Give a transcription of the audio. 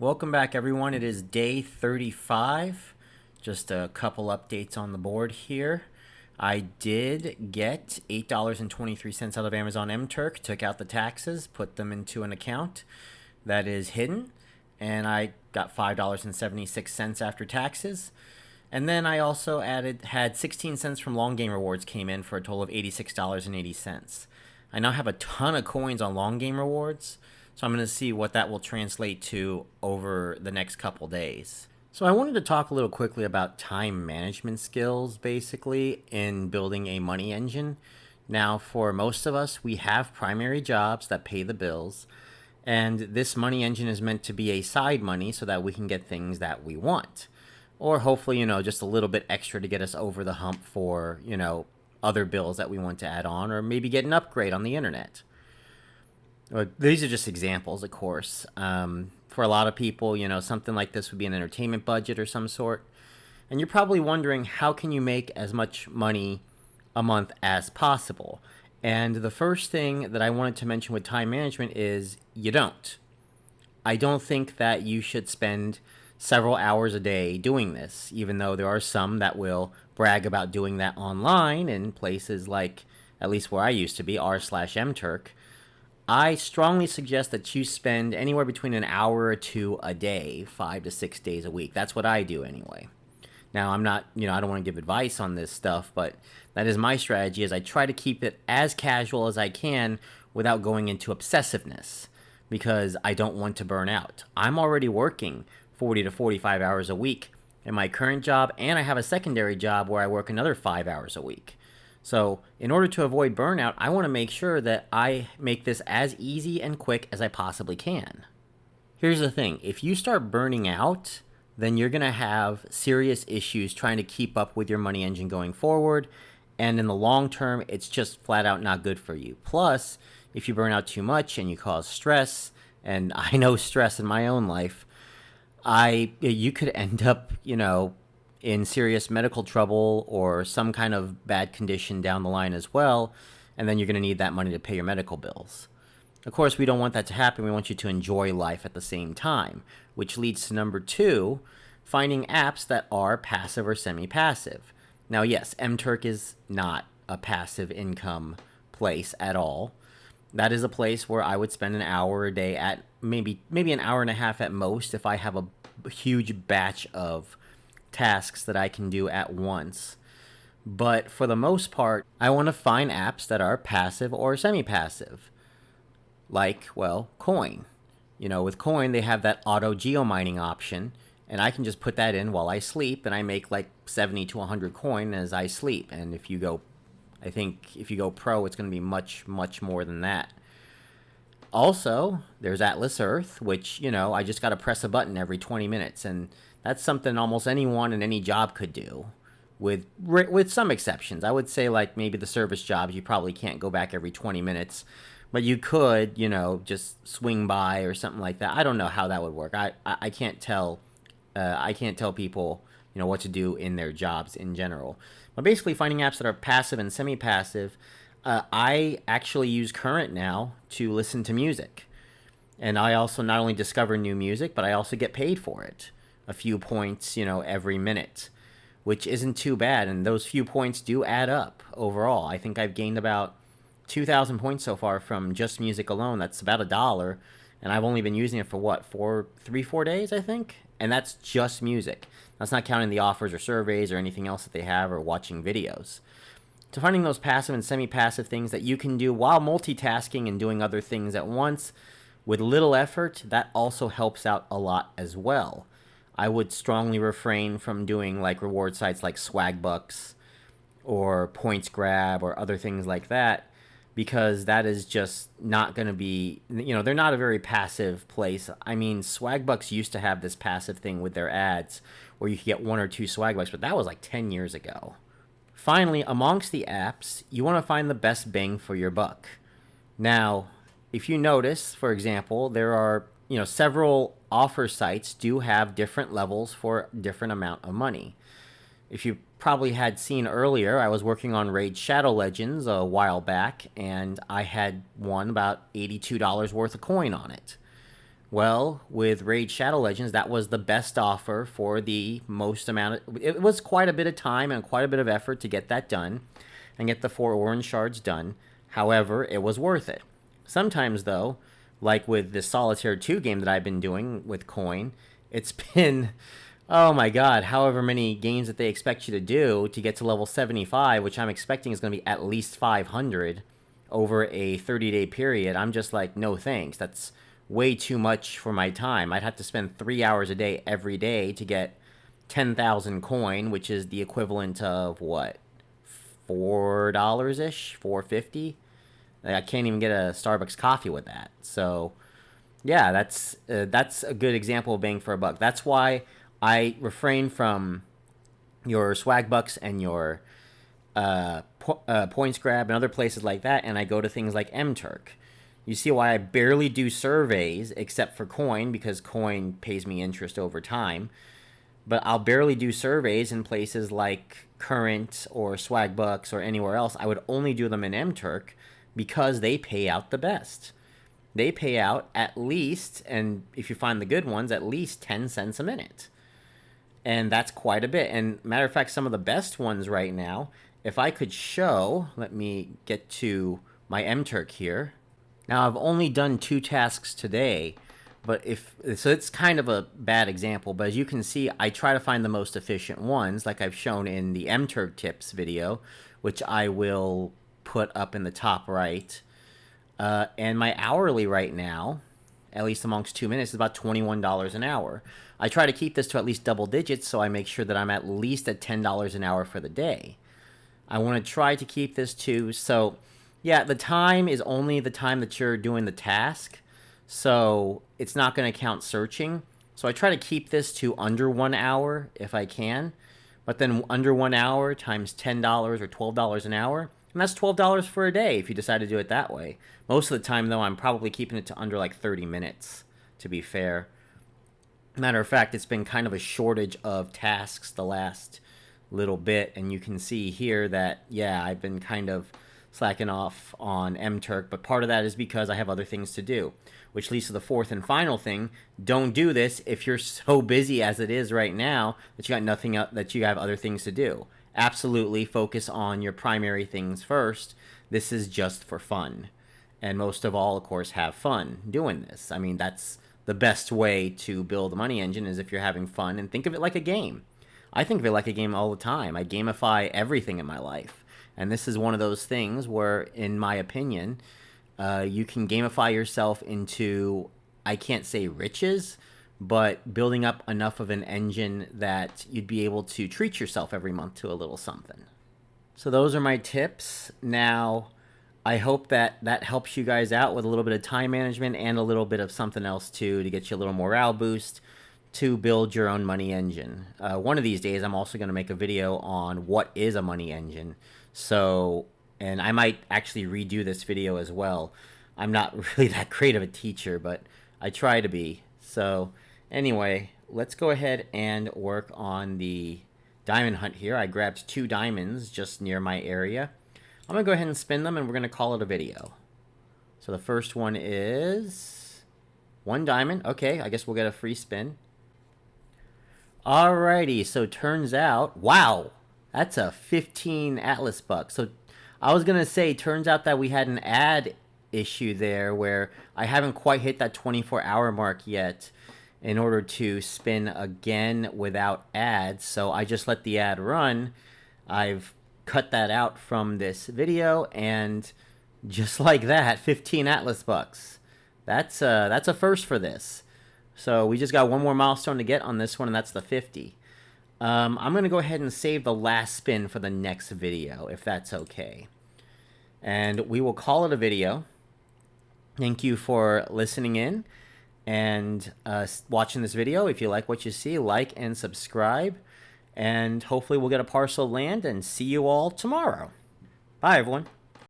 Welcome back, everyone. It is day 35. Just a couple updates on the board here. I did get $8.23 out of Amazon MTurk, took out the taxes, put them into an account that is hidden, and I got $5.76 after taxes. And then I also had 16 cents from long game rewards came in for a total of $86.80. I now have a ton of coins on long game rewards, so I'm going to see what that will translate to over the next couple days. So I wanted to talk a little quickly about time management skills, basically, in building a money engine. Now, for most of us, we have primary jobs that pay the bills, and this money engine is meant to be a side money so that we can get things that we want. Or hopefully, just a little bit extra to get us over the hump for, other bills that we want to add on, or maybe get an upgrade on the internet. These are just examples, of course. For a lot of people, something like this would be an entertainment budget or some sort. And you're probably wondering, how can you make as much money a month as possible? And the first thing that I wanted to mention with time management is you don't. I don't think that you should spend several hours a day doing this, even though there are some that will brag about doing that online in places like, at least where I used to be, r/mturk. I strongly suggest that you spend anywhere between an hour or two a day, 5 to 6 days a week. That's what I do anyway. Now, I'm not, I don't want to give advice on this stuff, but that is my strategy, is I try to keep it as casual as I can without going into obsessiveness, because I don't want to burn out. I'm already working 40 to 45 hours a week in my current job, and I have a secondary job where I work another 5 hours a week. So in order to avoid burnout, I want to make sure that I make this as easy and quick as I possibly can. Here's the thing. If you start burning out, then you're going to have serious issues trying to keep up with your money engine going forward. And in the long term, it's just flat out not good for you. Plus, if you burn out too much and you cause stress, and I know stress in my own life, you could end up, in serious medical trouble or some kind of bad condition down the line as well, and then you're going to need that money to pay your medical bills. Of course, we don't want that to happen. We want you to enjoy life at the same time, which leads to number 2, finding apps that are passive or semi-passive. Now, yes, MTurk is not a passive income place at all. That is a place where I would spend an hour a day at maybe an hour and a half at most if I have a huge batch of tasks that I can do at once. But for the most part, I want to find apps that are passive or semi-passive. Like, Coin. With Coin, they have that auto geo-mining option, and I can just put that in while I sleep, and I make like 70 to 100 coin as I sleep. And if you go pro, it's going to be much, much more than that. Also, there's Atlas Earth, which, I just got to press a button every 20 minutes, and that's something almost anyone in any job could do, with some exceptions. I would say, like, maybe the service jobs, you probably can't go back every 20 minutes, but you could, just swing by or something like that. I don't know how that would work. I can't tell people, what to do in their jobs in general. But basically, finding apps that are passive and semi-passive. I actually use Current now to listen to music. And I also not only discover new music, but I also get paid for it. A few points, every minute, which isn't too bad. And those few points do add up overall. I think I've gained about 2,000 points so far from just music alone. That's about $1. And I've only been using it for 4 days, I think. And that's just music. That's not counting the offers or surveys or anything else that they have, or watching videos. To finding those passive and semi-passive things that you can do while multitasking and doing other things at once with little effort, that also helps out a lot as well. I would strongly refrain from doing like reward sites like Swagbucks or Points Grab or other things like that, because that is just not going to be, they're not a very passive place. I mean, Swagbucks used to have this passive thing with their ads where you could get 1 or 2 Swagbucks, but that was like 10 years ago. Finally, amongst the apps, you want to find the best bang for your buck. Now, if you notice, for example, there are, several offer sites do have different levels for different amount of money. If you probably had seen earlier, I was working on Raid Shadow Legends a while back, and I had won about $82 worth of coin on it. Well, with Raid Shadow Legends, that was the best offer for the most amount of... It was quite a bit of time and quite a bit of effort to get that done and get the 4 orange shards done. However, it was worth it. Sometimes, though, like with the Solitaire 2 game that I've been doing with Coin, it's been, oh my god, however many games that they expect you to do to get to level 75, which I'm expecting is going to be at least 500 over a 30-day period. I'm just like, no thanks. That's way too much for my time. I'd have to spend 3 hours a day every day to get 10,000 coin, which is the equivalent of what, $4-ish, $4.50. I can't even get a Starbucks coffee with that. So yeah, that's a good example of bang for a buck. That's why I refrain from your swag bucks and your points grab and other places like that, and I go to things like mturk. You see why I barely do surveys except for coin, because coin pays me interest over time. But I'll barely do surveys in places like Current or Swagbucks or anywhere else. I would only do them in mturk because they pay out the best. They pay out at least, and if you find the good ones, at least 10 cents a minute. And that's quite a bit. And matter of fact, some of the best ones right now, if I could show, let me get to my mturk here. Now, I've only done 2 tasks today, but so it's kind of a bad example, but as you can see, I try to find the most efficient ones, like I've shown in the mturk tips video, which I will put up in the top right. And my hourly right now, at least amongst 2 minutes, is about $21 an hour. I try to keep this to at least double digits, so I make sure that I'm at least at $10 an hour for the day. I want to try to keep this to, so yeah, the time is only the time that you're doing the task, so it's not going to count searching. So I try to keep this to under 1 hour if I can, but then under 1 hour times $10 or $12 an hour, and that's $12 for a day if you decide to do it that way. Most of the time, though, I'm probably keeping it to under like 30 minutes, to be fair. Matter of fact, it's been kind of a shortage of tasks the last little bit, and you can see here that, yeah, I've been kind of slacking off on mturk, but part of that is because I have other things to do, which leads to the fourth and final thing. Don't do this if you're so busy as it is right now that you got nothing else, that you have other things to do. Absolutely focus on your primary things first. This is just for fun, and most of all, of course, have fun doing this. I mean, that's the best way to build a money engine, is if you're having fun, and think of it like a game. I think of it like a game all the time. I gamify everything in my life. And this is one of those things where, in my opinion, you can gamify yourself into, I can't say riches, but building up enough of an engine that you'd be able to treat yourself every month to a little something. So those are my tips. Now, I hope that that helps you guys out with a little bit of time management and a little bit of something else too, to get you a little morale boost to build your own money engine. One of these days, I'm also going to make a video on what is a money engine. So, and I might actually redo this video as well. I'm not really that great of a teacher, but I try to be. So anyway, let's go ahead and work on the diamond hunt here. I grabbed 2 diamonds just near my area. I'm going to go ahead and spin them, and we're going to call it a video. So the first one is 1 diamond. Okay, I guess we'll get a free spin. Alrighty, so turns out, wow, that's a 15 Atlas buck. So I was going to say, turns out that we had an ad issue there where I haven't quite hit that 24-hour mark yet in order to spin again without ads. So I just let the ad run. I've cut that out from this video, and just like that, 15 Atlas bucks. That's a first for this. So we just got one more milestone to get on this one, and that's the 50. I'm going to go ahead and save the last spin for the next video, if that's okay. And we will call it a video. Thank you for listening in and watching this video. If you like what you see, like and subscribe. And hopefully we'll get a parcel of land, and see you all tomorrow. Bye, everyone.